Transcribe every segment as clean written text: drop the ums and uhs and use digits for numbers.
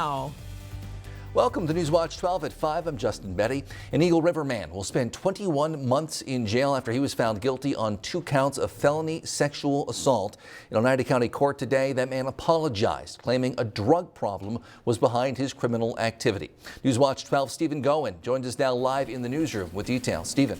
now. Welcome to Newswatch 12 at 5. I'm Justin Betty. An Eagle River man will spend 21 months in jail after he was found guilty on 2 counts of felony sexual assault. In Oneida County Court today, that man apologized, claiming a drug problem was behind his criminal activity. Newswatch 12 Stephen Goen joins us now live in the newsroom with details. Stephen.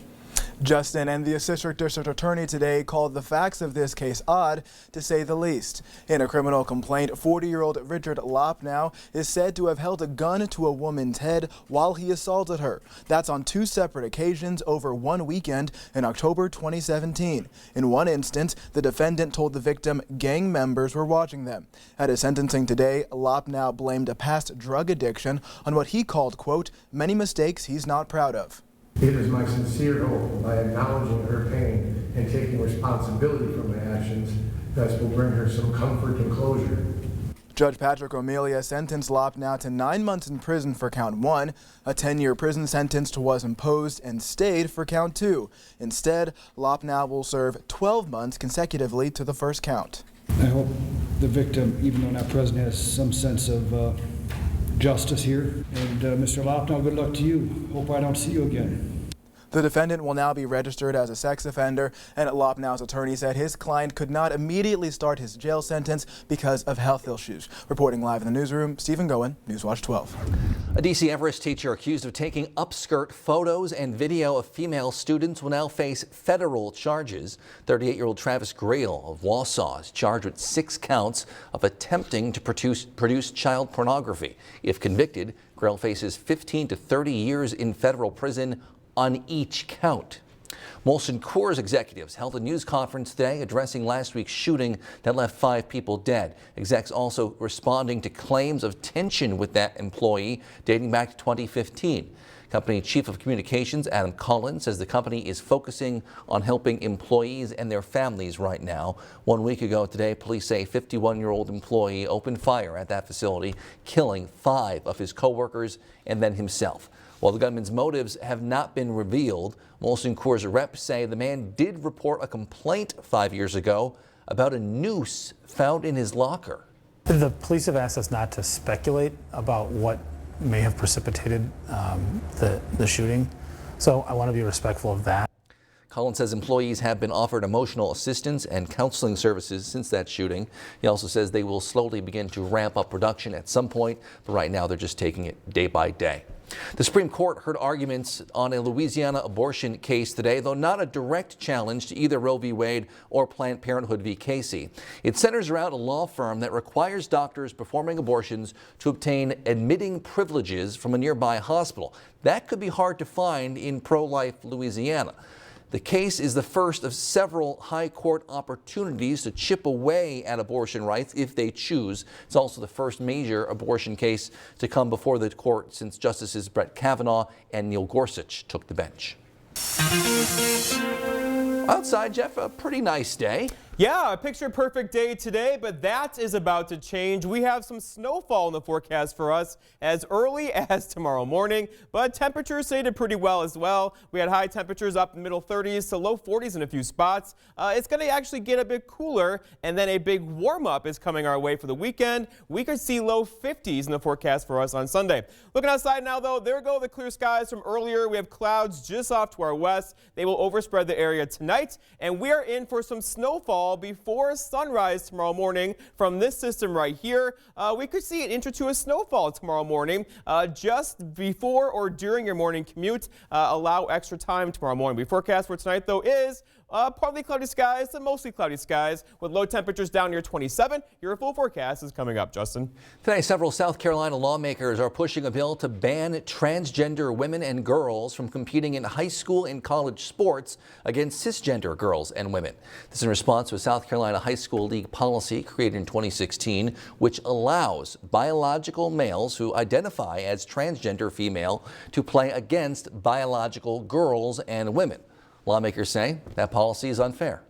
Justin, and the Assistant District Attorney today called the facts of this case odd, to say the least. In a criminal complaint, 40-year-old Richard Lopnow is said to have held a gun to a woman's head while he assaulted her. That's on 2 separate occasions over one weekend in October 2017. In one instance, the defendant told the victim gang members were watching them. At his sentencing today, Lopnow blamed a past drug addiction on what he called, quote, many mistakes he's not proud of. It is my sincere hope, by acknowledging her pain and taking responsibility for my actions, that will bring her some comfort and closure. Judge Patrick O'Melia sentenced Lopnow to 9 months in prison for count 1. A 10-year prison sentence was imposed and stayed for count 2. Instead, Lopnow will serve 12 months consecutively to the first count. I hope the victim, even though not present, has some sense of justice here. And Mr. Lopnow, good luck to you. Hope I don't see you again. The defendant will now be registered as a sex offender, and Lopnow's attorney said his client could not immediately start his jail sentence because of health issues. Reporting live in the newsroom, Stephen Goen, Newswatch 12. A D.C. Everest teacher accused of taking upskirt photos and video of female students will now face federal charges. 38-year-old Travis Grail of Wausau is charged with 6 counts of attempting to produce child pornography. If convicted, Grail faces 15 to 30 years in federal prison on each count. Molson Coors executives held a news conference today addressing last week's shooting that left 5 people dead. Execs also responding to claims of tension with that employee dating back to 2015. Company Chief of Communications Adam Collins says the company is focusing on helping employees and their families right now. 1 week ago today, police say a 51-year-old employee opened fire at that facility, killing 5 of his coworkers and then himself. While the gunman's motives have not been revealed, Molson Coors reps say the man did report a complaint 5 years ago about a noose found in his locker. The police have asked us not to speculate about what may have precipitated the shooting, so I want to be respectful of that. Collins says employees have been offered emotional assistance and counseling services since that shooting. He also says they will slowly begin to ramp up production at some point, but right now they're just taking it day by day. The Supreme Court heard arguments on a Louisiana abortion case today, though not a direct challenge to either Roe v. Wade or Planned Parenthood v. Casey. It centers around a law firm that requires doctors performing abortions to obtain admitting privileges from a nearby hospital. That could be hard to find in pro-life Louisiana. The case is the first of several high court opportunities to chip away at abortion rights if they choose. It's also the first major abortion case to come before the court since Justices Brett Kavanaugh and Neil Gorsuch took the bench. Outside, Jeff, a pretty nice day. Yeah, a picture-perfect day today, but that is about to change. We have some snowfall in the forecast for us as early as tomorrow morning, but temperatures stayed pretty well as well. We had high temperatures up in the middle 30s to low 40s in a few spots. It's going to actually get a bit cooler, and then a big warm-up is coming our way for the weekend. We could see low 50s in the forecast for us on Sunday. Looking outside now, though, there go the clear skies from earlier. We have clouds just off to our west. They will overspread the area tonight, and we are in for some snowfall before sunrise tomorrow morning from this system right here. We could see an inch or 2 of snowfall tomorrow morning just before or during your morning commute. Allow extra time tomorrow morning. We forecast for tonight, though, is partly cloudy skies to mostly cloudy skies with low temperatures down near 27. Your full forecast is coming up, Justin. Today, several South Carolina lawmakers are pushing a bill to ban transgender women and girls from competing in high school and college sports against cisgender girls and women. This is in response to a South Carolina high school league policy created in 2016, which allows biological males who identify as transgender female to play against biological girls and women. Lawmakers say that policy is unfair.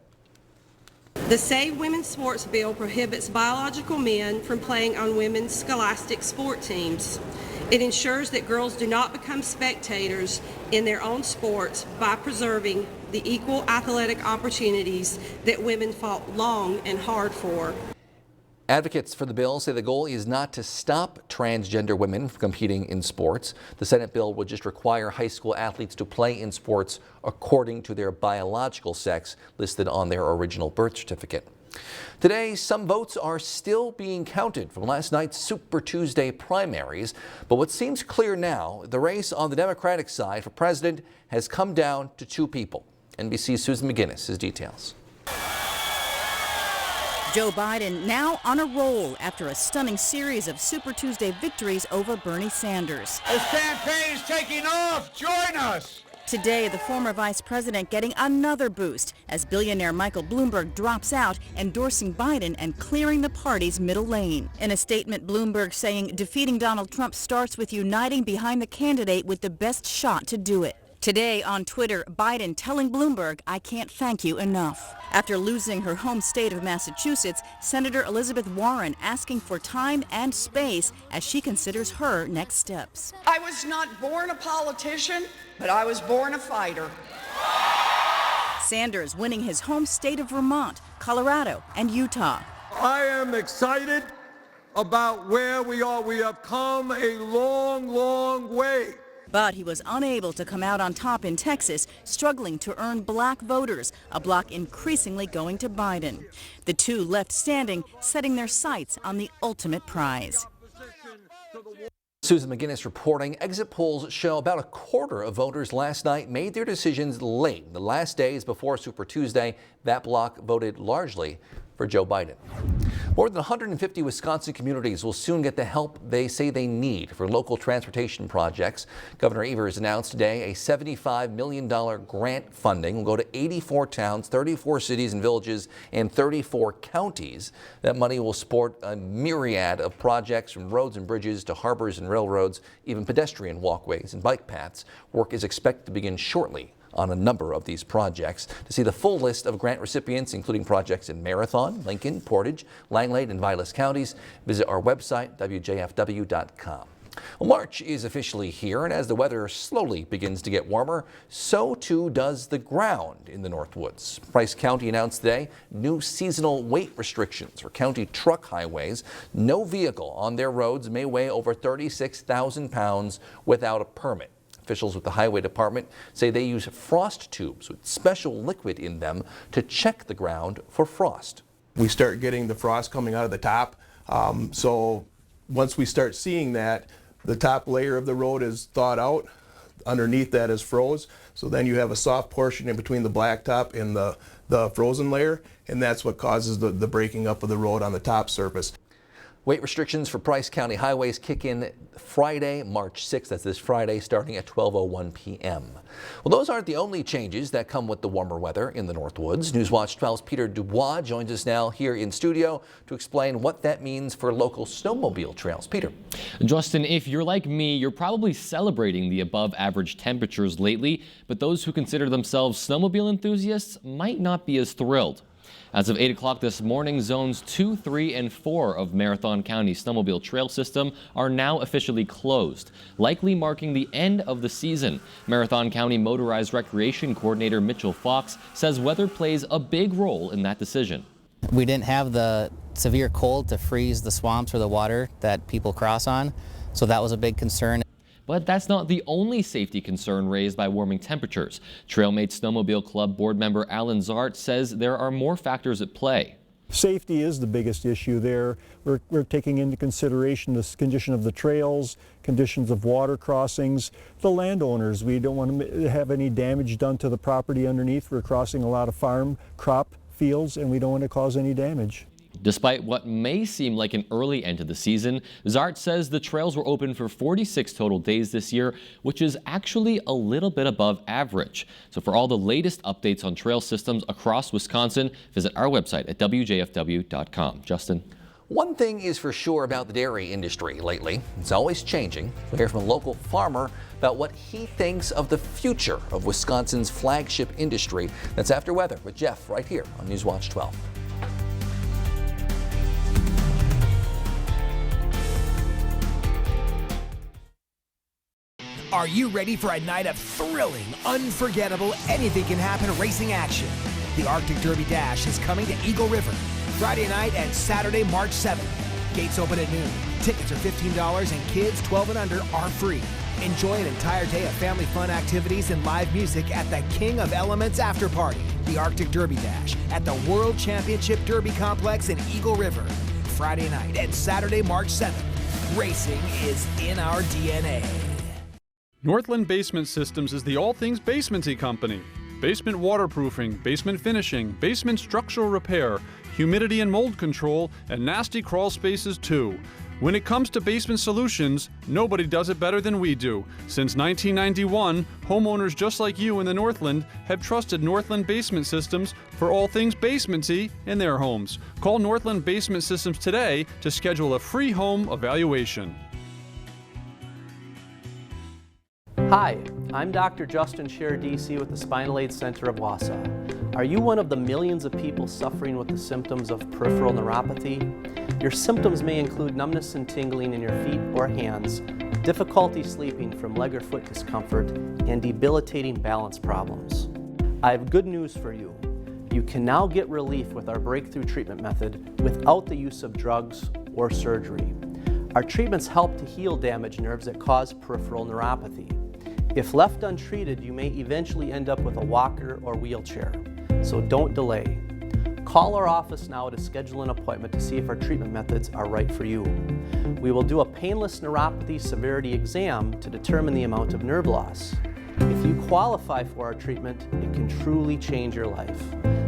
The Save Women's Sports Bill prohibits biological men from playing on women's scholastic sport teams. It ensures that girls do not become spectators in their own sports by preserving the equal athletic opportunities that women fought long and hard for. Advocates for the bill say the goal is not to stop transgender women from competing in sports. The Senate bill would just require high school athletes to play in sports according to their biological sex listed on their original birth certificate. Today, some votes are still being counted from last night's Super Tuesday primaries, but what seems clear now, the race on the Democratic side for president has come down to two people. NBC's Susan McGinnis has details. Joe Biden now on a roll after a stunning series of Super Tuesday victories over Bernie Sanders. This campaign's taking off. Join us. Today, the former vice president getting another boost as billionaire Michael Bloomberg drops out, endorsing Biden and clearing the party's middle lane. In a statement, Bloomberg saying defeating Donald Trump starts with uniting behind the candidate with the best shot to do it. Today on Twitter, Biden telling Bloomberg, "I can't thank you enough." After losing her home state of Massachusetts, Senator Elizabeth Warren asking for time and space as she considers her next steps. I was not born a politician, but I was born a fighter. Sanders winning his home state of Vermont, Colorado, and Utah. I am excited about where we are. We have come a long, long way. But he was unable to come out on top in Texas, struggling to earn black voters, a bloc increasingly going to Biden. The two left standing, setting their sights on the ultimate prize. Susan McGinnis reporting. Exit polls show about a quarter of voters last night made their decisions late. The last days before Super Tuesday, that bloc voted largely for Joe Biden. More than 150 Wisconsin communities will soon get the help they say they need for local transportation projects. Governor Evers announced today a $75 million grant funding will go to 84 towns, 34 cities and villages, and 34 counties. That money will support a myriad of projects from roads and bridges to harbors and railroads, even pedestrian walkways and bike paths. Work is expected to begin shortly on a number of these projects. To see the full list of grant recipients, including projects in Marathon, Lincoln, Portage, Langlade, and Vilas counties, visit our website, WJFW.com. Well, March is officially here, and as the weather slowly begins to get warmer, so too does the ground in the Northwoods. Price County announced today new seasonal weight restrictions for county truck highways. No vehicle on their roads may weigh over 36,000 pounds without a permit. Officials with the Highway Department say they use frost tubes with special liquid in them to check the ground for frost. We start getting the frost coming out of the top. So once we start seeing that, the top layer of the road is thawed out. Underneath that is froze. So then you have a soft portion in between the blacktop and the frozen layer, and that's what causes the breaking up of the road on the top surface. Weight restrictions for Price County highways kick in Friday, March 6th. That's this Friday, starting at 12:01 p.m. Well, those aren't the only changes that come with the warmer weather in the Northwoods. Newswatch 12's Peter Dubois joins us now here in studio to explain what that means for local snowmobile trails. Peter. Justin, if you're like me, you're probably celebrating the above average temperatures lately, but those who consider themselves snowmobile enthusiasts might not be as thrilled. As of 8 o'clock this morning, zones 2, 3, and 4 of Marathon County snowmobile trail system are now officially closed, likely marking the end of the season. Marathon County Motorized Recreation Coordinator Mitchell Fox says weather plays a big role in that decision. We didn't have the severe cold to freeze the swamps or the water that people cross on, so that was a big concern. But that's not the only safety concern raised by warming temperatures. Trailmate Snowmobile Club board member Alan Zart says there are more factors at play. Safety is the biggest issue there. We're taking into consideration the condition of the trails, conditions of water crossings, the landowners. We don't want to have any damage done to the property underneath. We're crossing a lot of farm crop fields and we don't want to cause any damage. Despite what may seem like an early end to the season, Zart says the trails were open for 46 total days this year, which is actually a little bit above average. So for all the latest updates on trail systems across Wisconsin, visit our website at WJFW.com. Justin. One thing is for sure about the dairy industry lately. It's always changing. We'll hear from a local farmer about what he thinks of the future of Wisconsin's flagship industry. That's after weather with Jeff right here on Newswatch 12. Are you ready for a night of thrilling, unforgettable, anything can happen racing action? The Arctic Derby Dash is coming to Eagle River. Friday night and Saturday, March 7th. Gates open at noon. Tickets are $15 and kids 12 and under are free. Enjoy an entire day of family fun activities and live music at the King of Elements After Party, the Arctic Derby Dash, at the World Championship Derby Complex in Eagle River. Friday night and Saturday, March 7th. Racing is in our DNA. Northland Basement Systems is the all things basementy company. Basement waterproofing, basement finishing, basement structural repair, humidity and mold control, and nasty crawl spaces too. When it comes to basement solutions, nobody does it better than we do. Since 1991, homeowners just like you in the Northland have trusted Northland Basement Systems for all things basementy in their homes. Call Northland Basement Systems today to schedule a free home evaluation. Hi, I'm Dr. Justin Scher, DC with the Spinal Aid Center of Wausau. Are you one of the millions of people suffering with the symptoms of peripheral neuropathy? Your symptoms may include numbness and tingling in your feet or hands, difficulty sleeping from leg or foot discomfort, and debilitating balance problems. I have good news for you. You can now get relief with our breakthrough treatment method without the use of drugs or surgery. Our treatments help to heal damaged nerves that cause peripheral neuropathy. If left untreated, you may eventually end up with a walker or wheelchair, so don't delay. Call our office now to schedule an appointment to see if our treatment methods are right for you. We will do a painless neuropathy severity exam to determine the amount of nerve loss. If you qualify for our treatment, it can truly change your life.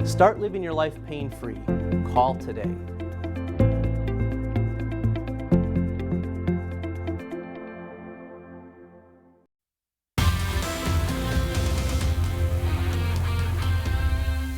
Start living your life pain-free. Call today.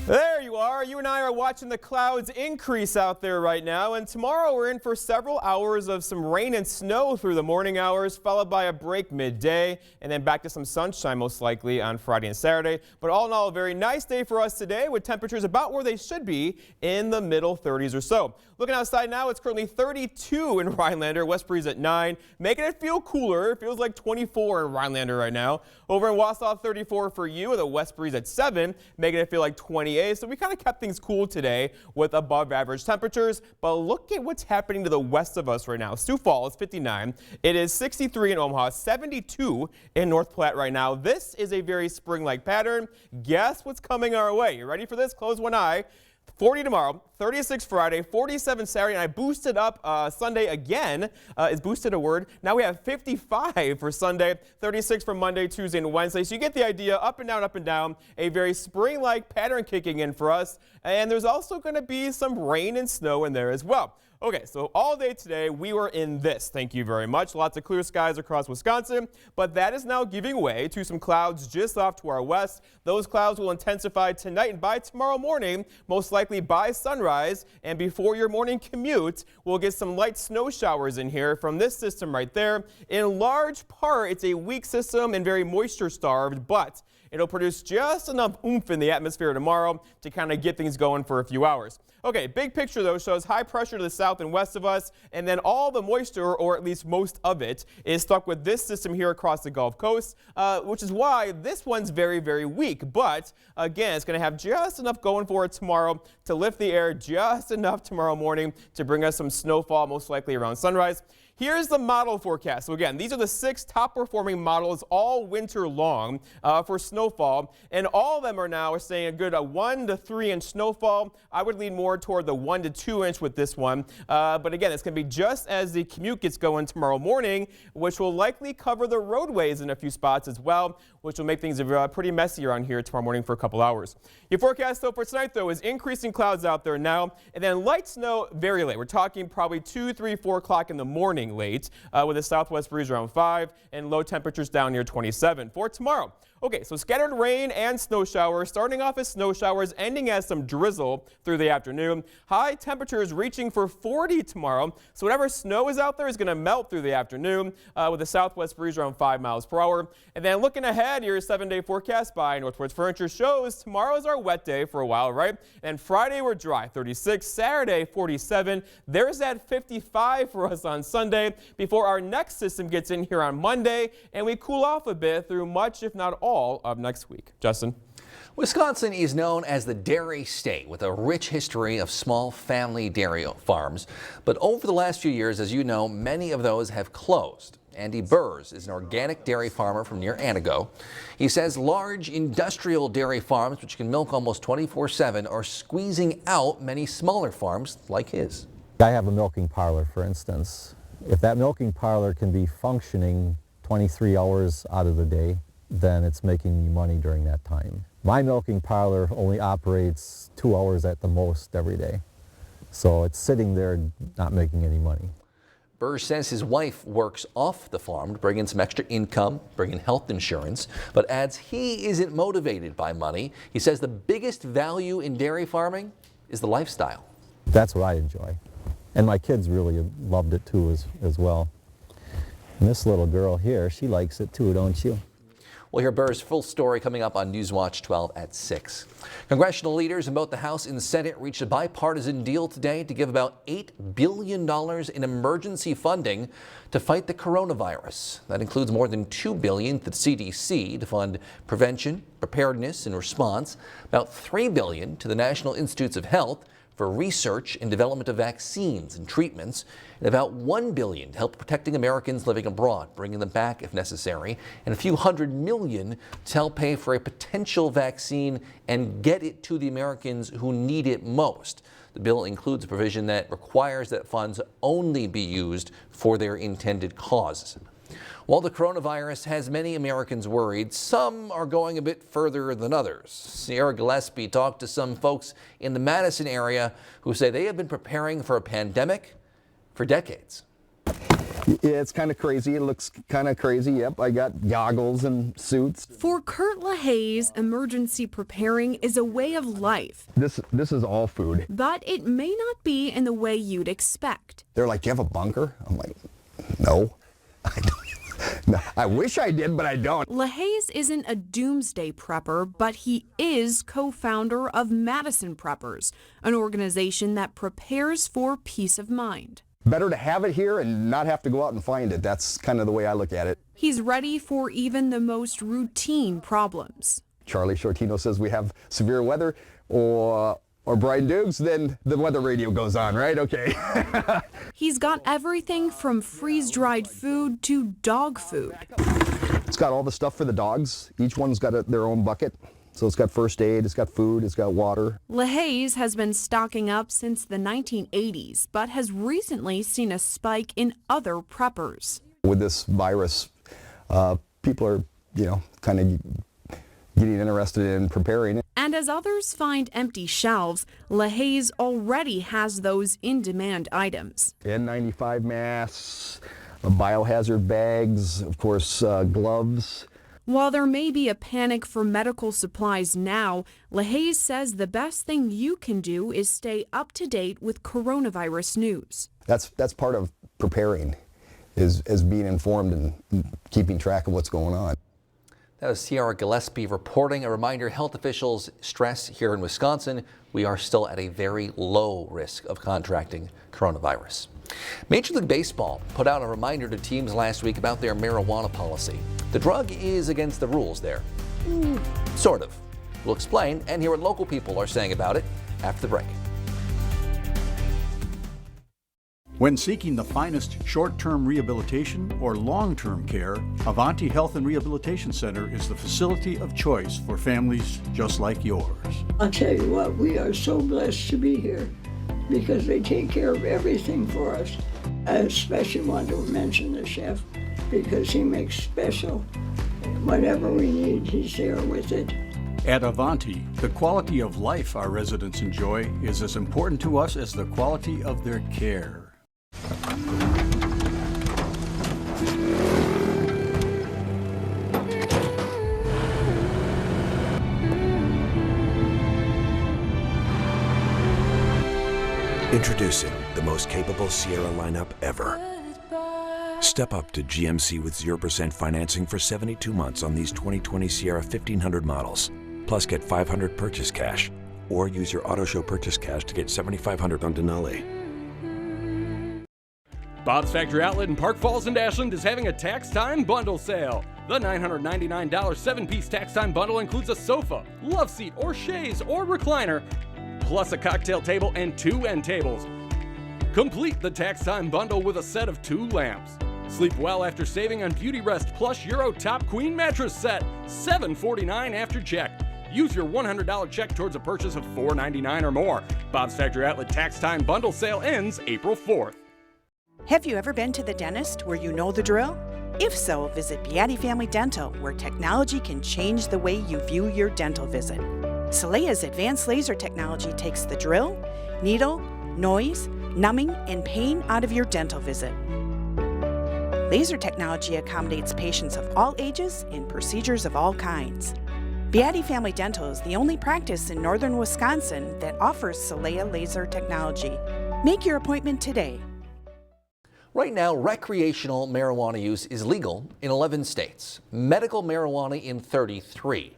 There you are. You and I are watching the clouds increase out there right now, and tomorrow we're in for several hours of some rain and snow through the morning hours, followed by a break midday, and then back to some sunshine most likely on Friday and Saturday. But all in all, a very nice day for us today with temperatures about where they should be in the middle 30s or so. Looking outside now, it's currently 32 in Rhinelander, west breeze at 9, making it feel cooler. It feels like 24 in Rhinelander right now. Over in Wausau, 34 for you with a west breeze at 7, making it feel like 28. So we kind of kept things cool today with above average temperatures, but look at what's happening to the west of us right now. Sioux Falls, 59. It is 63 in Omaha, 72 in North Platte right now. This is a very spring-like pattern. Guess what's coming our way? You ready for this? Close one eye. 40 tomorrow, 36 Friday, 47 Saturday, and I boosted up Sunday again. Is boosted a word? Now we have 55 for Sunday, 36 for Monday, Tuesday, and Wednesday. So you get the idea, up and down, up and down. A very spring-like pattern kicking in for us. And there's also going to be some rain and snow in there as well. Okay, so all day today we were in this. Thank you very much. Lots of clear skies across Wisconsin, but that is now giving way to some clouds just off to our west. Those clouds will intensify tonight, and by tomorrow morning, most likely by sunrise and before your morning commute, we'll get some light snow showers in here from this system right there. In large part, it's a weak system and very moisture starved, but it'll produce just enough oomph in the atmosphere tomorrow to kind of get things going for a few hours. Okay, big picture though shows high pressure to the south and west of us, and then all the moisture, or at least most of it, is stuck with this system here across the Gulf Coast, which is why this one's very, very weak. But again, it's going to have just enough going for it tomorrow to lift the air just enough tomorrow morning to bring us some snowfall, most likely around sunrise. Here's the model forecast. So again, these are the 6 top performing models all winter long for snowfall, and all of them are now saying a good 1 to 3 inch snowfall. I would lean more toward the 1 to 2 inch with this one, but again, it's going to be just as the commute gets going tomorrow morning, which will likely cover the roadways in a few spots as well, which will make things pretty messy around here tomorrow morning for a couple hours. Your forecast though for tonight though is increasing clouds out there now, and then light snow very late. We're talking probably 2, 3, 4 o'clock in the morning late with a southwest breeze around 5 and low temperatures down near 27 for tomorrow. Okay, so scattered rain and snow showers, starting off as snow showers, ending as some drizzle through the afternoon. High temperatures reaching for 40 tomorrow, so whatever snow is out there is going to melt through the afternoon with a southwest breeze around 5 miles per hour. And then looking ahead, your 7-day forecast by Northwoods Furniture shows tomorrow is our wet day for a while, right? And Friday we're dry, 36, Saturday 47. There's that 55 for us on Sunday before our next system gets in here on Monday, and we cool off a bit through much, if not all, of next week. Justin? Wisconsin is known as the dairy state with a rich history of small family dairy farms. But over the last few years, as you know, many of those have closed. Andy Burrs is an organic dairy farmer from near Antigo. He says large industrial dairy farms, which can milk almost 24/7, are squeezing out many smaller farms like his. I have a milking parlor, for instance. If that milking parlor can be functioning 23 hours out of the day, then it's making me money during that time. My milking parlor only operates 2 hours at the most every day. So it's sitting there not making any money. Burrs says his wife works off the farm to bring in some extra income, bring in health insurance, but adds he isn't motivated by money. He says the biggest value in dairy farming is the lifestyle. That's what I enjoy. And my kids really loved it too as well. And this little girl here, she likes it too, don't you? We'll hear Burrs' full story coming up on Newswatch 12 at 6. Congressional leaders in both the House and the Senate reached a bipartisan deal today to give about $8 billion in emergency funding to fight the coronavirus. That includes more than $2 billion to the CDC to fund prevention, preparedness, and response, about $3 billion to the National Institutes of Health for research and development of vaccines and treatments, and about $1 billion to help protecting Americans living abroad, bringing them back if necessary, and a few $100 million to help pay for a potential vaccine and get it to the Americans who need it most. The bill includes a provision that requires that funds only be used for their intended cause. While the coronavirus has many Americans worried, some are going a bit further than others. Sierra Gillespie talked to some folks in the Madison area who say they have been preparing for a pandemic for decades. Yeah, it's kind of crazy. It looks kind of crazy. Yep, I got goggles and suits. For Kurt LaHaye's, emergency preparing is a way of life. This is all food. But it may not be in the way you'd expect. They're like, do you have a bunker? I'm like, no, I don't. No, I wish I did, but I don't. LaHaye's isn't a doomsday prepper, but he is co-founder of Madison Preppers, an organization that prepares for peace of mind. Better to have it here and not have to go out and find it. That's kind of the way I look at it. He's ready for even the most routine problems. Charlie Shortino says we have severe weather or Brian Dukes, then the weather radio goes on, right? Okay. He's got everything from freeze-dried food to dog food. It's got all the stuff for the dogs. Each one's got their own bucket. So it's got first aid, it's got food, it's got water. LaHaye's has been stocking up since the 1980s, but has recently seen a spike in other preppers. With this virus, people are, kind of getting interested in preparing. And as others find empty shelves, LaHaye's already has those in-demand items. N95 masks, biohazard bags, of course, gloves. While there may be a panic for medical supplies now, LaHaye's says the best thing you can do is stay up to date with coronavirus news. That's part of preparing, is being informed and keeping track of what's going on. That was Sierra Gillespie reporting. A reminder, health officials stress here in Wisconsin, we are still at a very low risk of contracting coronavirus. Major League Baseball put out a reminder to teams last week about their marijuana policy. The drug is against the rules there. Sort of. We'll explain and hear what local people are saying about it after the break. When seeking the finest short-term rehabilitation or long-term care, Avanti Health and Rehabilitation Center is the facility of choice for families just like yours. I'll tell you what, we are so blessed to be here because they take care of everything for us. I especially want to mention the chef because he makes special. Whatever we need, he's there with it. At Avanti, the quality of life our residents enjoy is as important to us as the quality of their care. Introducing the most capable Sierra lineup ever. Step up to GMC with 0% financing for 72 months on these 2020 Sierra 1500 models. Plus get $500 purchase cash, or use your Auto Show purchase cash to get $7,500 on Denali. Bob's Factory Outlet in Park Falls and Ashland is having a tax time bundle sale. The $999 7-piece tax time bundle includes a sofa, love seat, or chaise, or recliner, plus a cocktail table and 2 end tables. Complete the tax time bundle with a set of 2 lamps. Sleep well after saving on Beauty Rest Plus Euro Top Queen mattress set, $749 after check. Use your $100 check towards a purchase of $499 or more. Bob's Factory Outlet tax time bundle sale ends April 4th. Have you ever been to the dentist where you know the drill? If so, visit Beatty Family Dental, where technology can change the way you view your dental visit. Salea's advanced laser technology takes the drill, needle, noise, numbing, and pain out of your dental visit. Laser technology accommodates patients of all ages and procedures of all kinds. Beatty Family Dental is the only practice in northern Wisconsin that offers Salea laser technology. Make your appointment today. Right now, recreational marijuana use is legal in 11 states, medical marijuana in 33.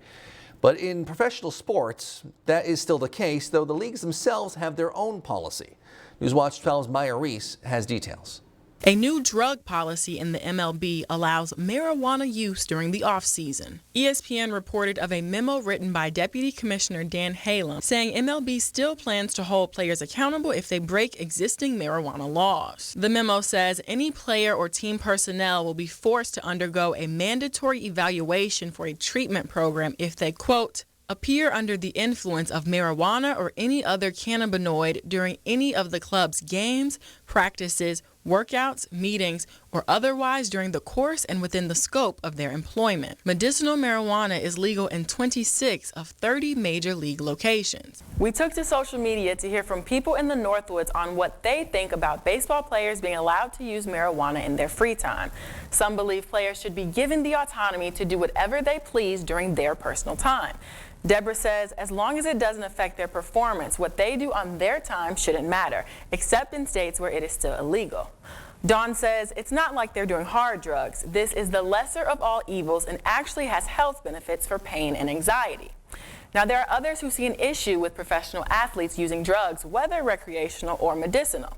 But in professional sports, that is still the case, though the leagues themselves have their own policy. Newswatch 12's Maya Reese has details. A new drug policy in the MLB allows marijuana use during the off-season. ESPN reported of a memo written by Deputy Commissioner Dan Halem saying MLB still plans to hold players accountable if they break existing marijuana laws. The memo says any player or team personnel will be forced to undergo a mandatory evaluation for a treatment program if they, quote, appear under the influence of marijuana or any other cannabinoid during any of the club's games, practices, workouts, meetings, or otherwise during the course and within the scope of their employment. Medicinal marijuana is legal in 26 of 30 major league locations. We took to social media to hear from people in the Northwoods on what they think about baseball players being allowed to use marijuana in their free time. Some believe players should be given the autonomy to do whatever they please during their personal time. Deborah says as long as it doesn't affect their performance, what they do on their time shouldn't matter, except in states where it is still illegal. Dawn says it's not like they're doing hard drugs. This is the lesser of all evils and actually has health benefits for pain and anxiety. Now, there are others who see an issue with professional athletes using drugs, whether recreational or medicinal.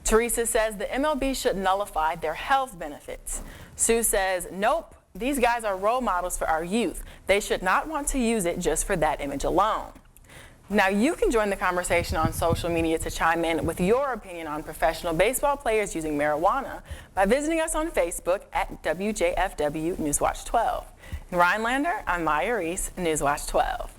Teresa says the MLB should nullify their health benefits. Sue says, nope. These guys are role models for our youth. They should not want to use it just for that image alone. Now you can join the conversation on social media to chime in with your opinion on professional baseball players using marijuana by visiting us on Facebook at WJFW Newswatch 12. In Rhinelander, I'm Maya Reese, Newswatch 12.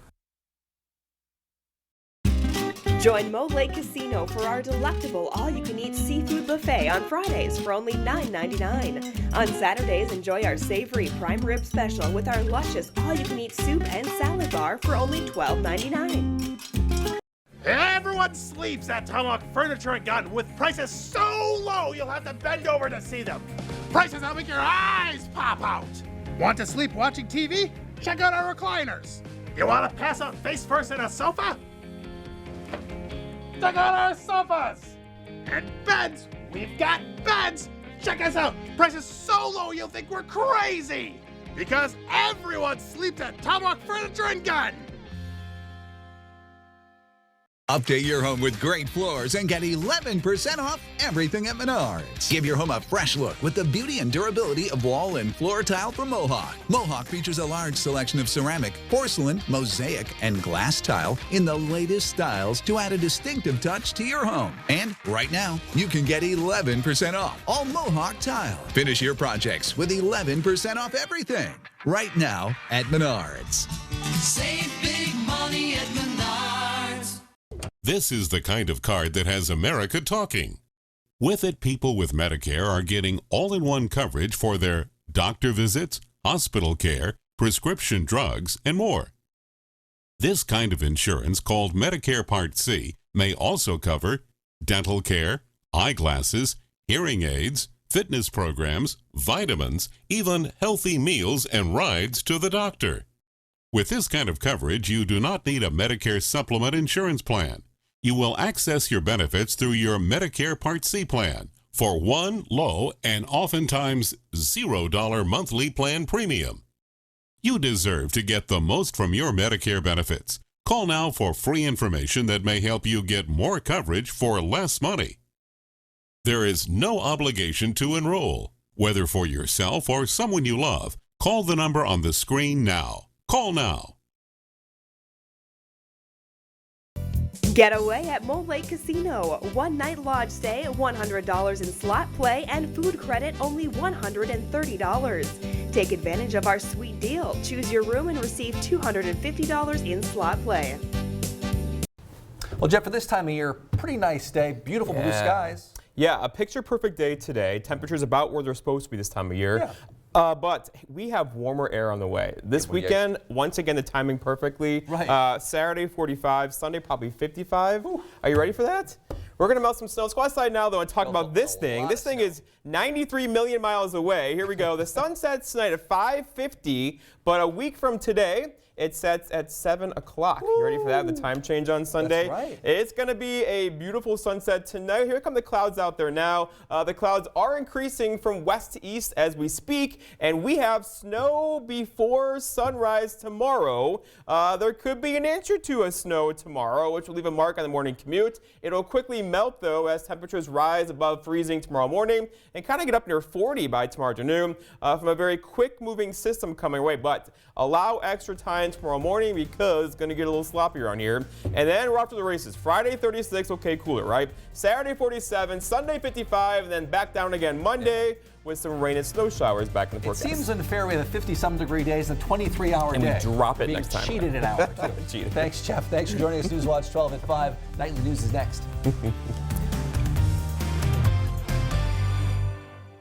Join Mo Lake Casino for our delectable all-you-can-eat seafood buffet on Fridays for only $9.99. On Saturdays, enjoy our savory prime rib special with our luscious all-you-can-eat soup and salad bar for only $12.99. Everyone sleeps at Tomahawk Furniture and Gun with prices so low you'll have to bend over to see them. Prices that'll make your eyes pop out. Want to sleep watching TV? Check out our recliners. You want to pass out face first in a sofa? Check out our sofas! And beds! We've got beds! Check us out! Prices so low you'll think we're crazy! Because everyone sleeps at Tomahawk Furniture and Gun! Update your home with great floors and get 11% off everything at Menards. Give your home a fresh look with the beauty and durability of wall and floor tile from Mohawk. Mohawk features a large selection of ceramic, porcelain, mosaic, and glass tile in the latest styles to add a distinctive touch to your home. And right now, you can get 11% off all Mohawk tile. Finish your projects with 11% off everything right now at Menards. Save big money at Menards. This is the kind of card that has America talking. With it, people with Medicare are getting all-in-one coverage for their doctor visits, hospital care, prescription drugs, and more. This kind of insurance, called Medicare Part C, may also cover dental care, eyeglasses, hearing aids, fitness programs, vitamins, even healthy meals and rides to the doctor. With this kind of coverage, you do not need a Medicare supplement insurance plan. You will access your benefits through your Medicare Part C plan for one low and oftentimes $0 monthly plan premium. You deserve to get the most from your Medicare benefits. Call now for free information that may help you get more coverage for less money. There is no obligation to enroll. Whether for yourself or someone you love, Call the number on the screen now. Call now. Get away at Mole Lake Casino. One night lodge stay, $100 in slot play, and food credit only $130. Take advantage of our sweet deal. Choose your room and receive $250 in slot play. Well, Jeff, for this time of year, pretty nice day. Beautiful blue skies. Yeah, a picture-perfect day today. Temperatures about where they're supposed to be this time of year. Yeah. But we have warmer air on the way. This weekend, once again, the timing perfectly. Right. Saturday, 45. Sunday, probably 55. Ooh. Are you ready for that? We're going to melt some snow. Let's go outside now, though, and talk about this thing. This thing is 93 million miles away. Here we go. The sun sets tonight at 5:50, but a week from today, it sets at 7 o'clock. You ready for that? The time change on Sunday? That's right. It's going to be a beautiful sunset tonight. Here come the clouds out there now. The clouds are increasing from west to east as we speak, and we have snow before sunrise tomorrow. There could be an inch or two of snow tomorrow, which will leave a mark on the morning commute. It'll quickly melt, though, as temperatures rise above freezing tomorrow morning and kind of get up near 40 by tomorrow afternoon from a very quick-moving system coming away. But allow extra time tomorrow morning because it's going to get a little sloppy around here. And then we're off to the races. Friday 36, okay, cooler, right? Saturday 47, Sunday 55, and then back down again Monday with some rain and snow showers back in the forecast. It seems unfair. We have a 50-some degree days and a 23-hour day. And we drop it Being next time. Cheated an hour. Cheated. Thanks, Jeff. Thanks for joining us. Newswatch 12 at 5. Nightly News is next.